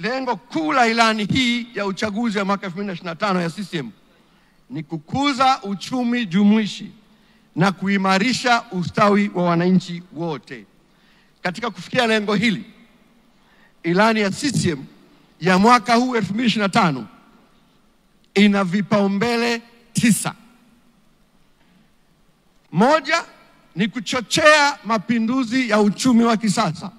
lengo kuu la ilani hii ya uchaguzi wa mwaka 2025 ya CCM ni kukuza uchumi jumuishi na kuimarisha ustawi wa wananchi wote. Katika kufikia lengo hili, ilani ya CCM ya mwaka huu 2025 ina vipaumbele 9. Moja ni kuchochea mapinduzi ya uchumi wa kisasa,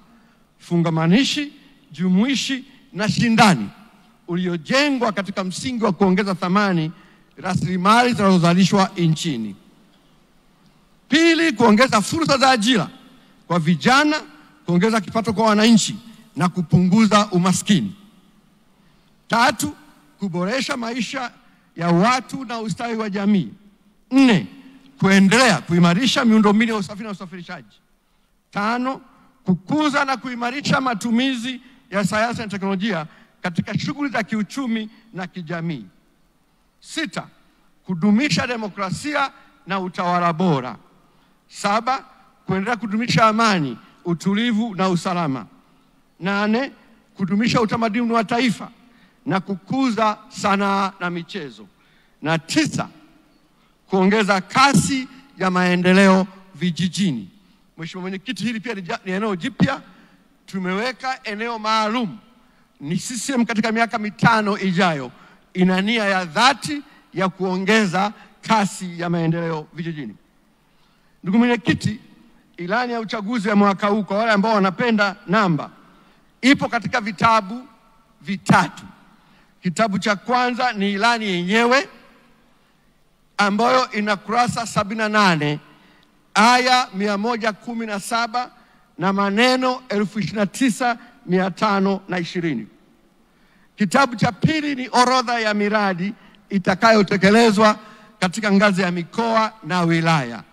fungamanishi, jumuishi na shindani uliojengwa katika msingi wa kuongeza thamani rasilimali zinazozalishwa nchini. Pili, kuongeza fursa za ajira kwa vijana, kuongeza kipato kwa wananchi na kupunguza umaskini. Tatu, kuboresha maisha ya watu na ustawi wa jamii. 4, kuendelea kuimarisha miundombinu ya usafiri na usafirishaji. 5, kukuza na kuimarisha matumizi ya sayansi na teknolojia katika shughuli za kiuchumi na kijamii. 6, kudumisha demokrasia na utawala bora. 7, kuendelea kudumisha amani, utulivu na usalama. 8, kudumisha utamaduni wa taifa na kukuza sanaa na michezo. Na 9, kuongeza kasi ya maendeleo vijijini. Mheshimiwa Mwenyekiti, hili pia ni eneo jipya. Tumeweka eneo maalum. Ni CCM katika miaka 5 ijayo ina nia ya dhati ya kuongeza kasi ya maendeleo vijijini. Ndugu Mwenyekiti, ilani ya uchaguzi ya mwaka huu, kwa wale ambao wanapenda namba, ipo katika vitabu vitatu. Kitabu cha kwanza ni ilani yenyewe ambayo ina kurasa 78 aya 117 na maneno 29,520. Kitabu cha pili ni orodha ya miradi itakayotekelezwa katika ngazi ya mikoa na wilaya.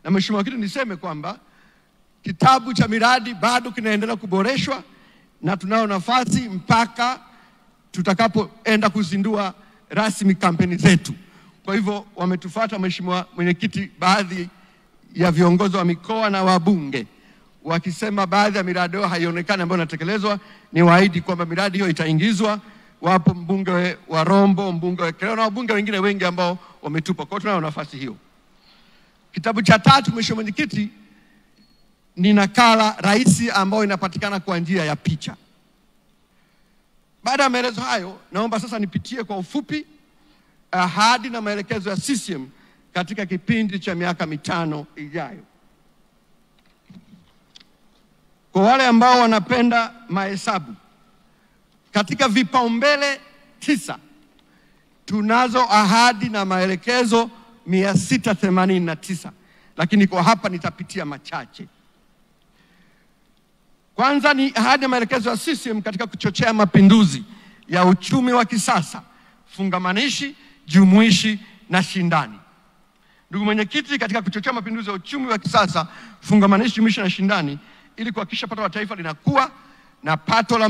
Na Mheshimiwa Mwenyekiti, niseme kwamba kitabu cha miradi bado kinaendelea kuboreshwa na tunao nafasi mpaka tutakapoenda kuzindua rasmi kampeni zetu. Kwa hivyo wametufuata Mheshimiwa Mwenyekiti, baadhi ya viongozi wa mikoa na wabunge wakisema baadhi ya miradi hiyo haionekani ambayo inatekelezwa. Ni waahidi kwamba miradi hiyo itaingizwa. Wapo mbunge wa Rombo, mbunge wa Kileo na wabunge wengine wengi ambao wametupa. Kwa hiyo tunao nafasi hiyo. Kitabu cha tatu, Mheshimiwa Mwenyekiti, ni nakala rahisi ambayo inapatikana kwa njia ya picha. Baada ya maelezo hayo, naomba sasa nipitie kwa ufupi ahadi na maelekezo ya CCM katika kipindi cha miaka 5 ijayo. Kwa wale ambao wanapenda mahesabu, katika vipaumbele 9 tunazo ahadi na maelekezo 689, lakini kwa hapa nitapitia machache. Kwanza ni ahadi na maelekezo ya CCM katika kuchochea mapinduzi ya uchumi wa kisasa, fungamanishi, jumuishi na shindani. Ndugu Mwenyekiti, katika kuchochea mapinduzi ya uchumi wa kisasa, fungamanishi, jumuishi na shindani, ili kuhakikisha pato la taifa linakuwa na pato la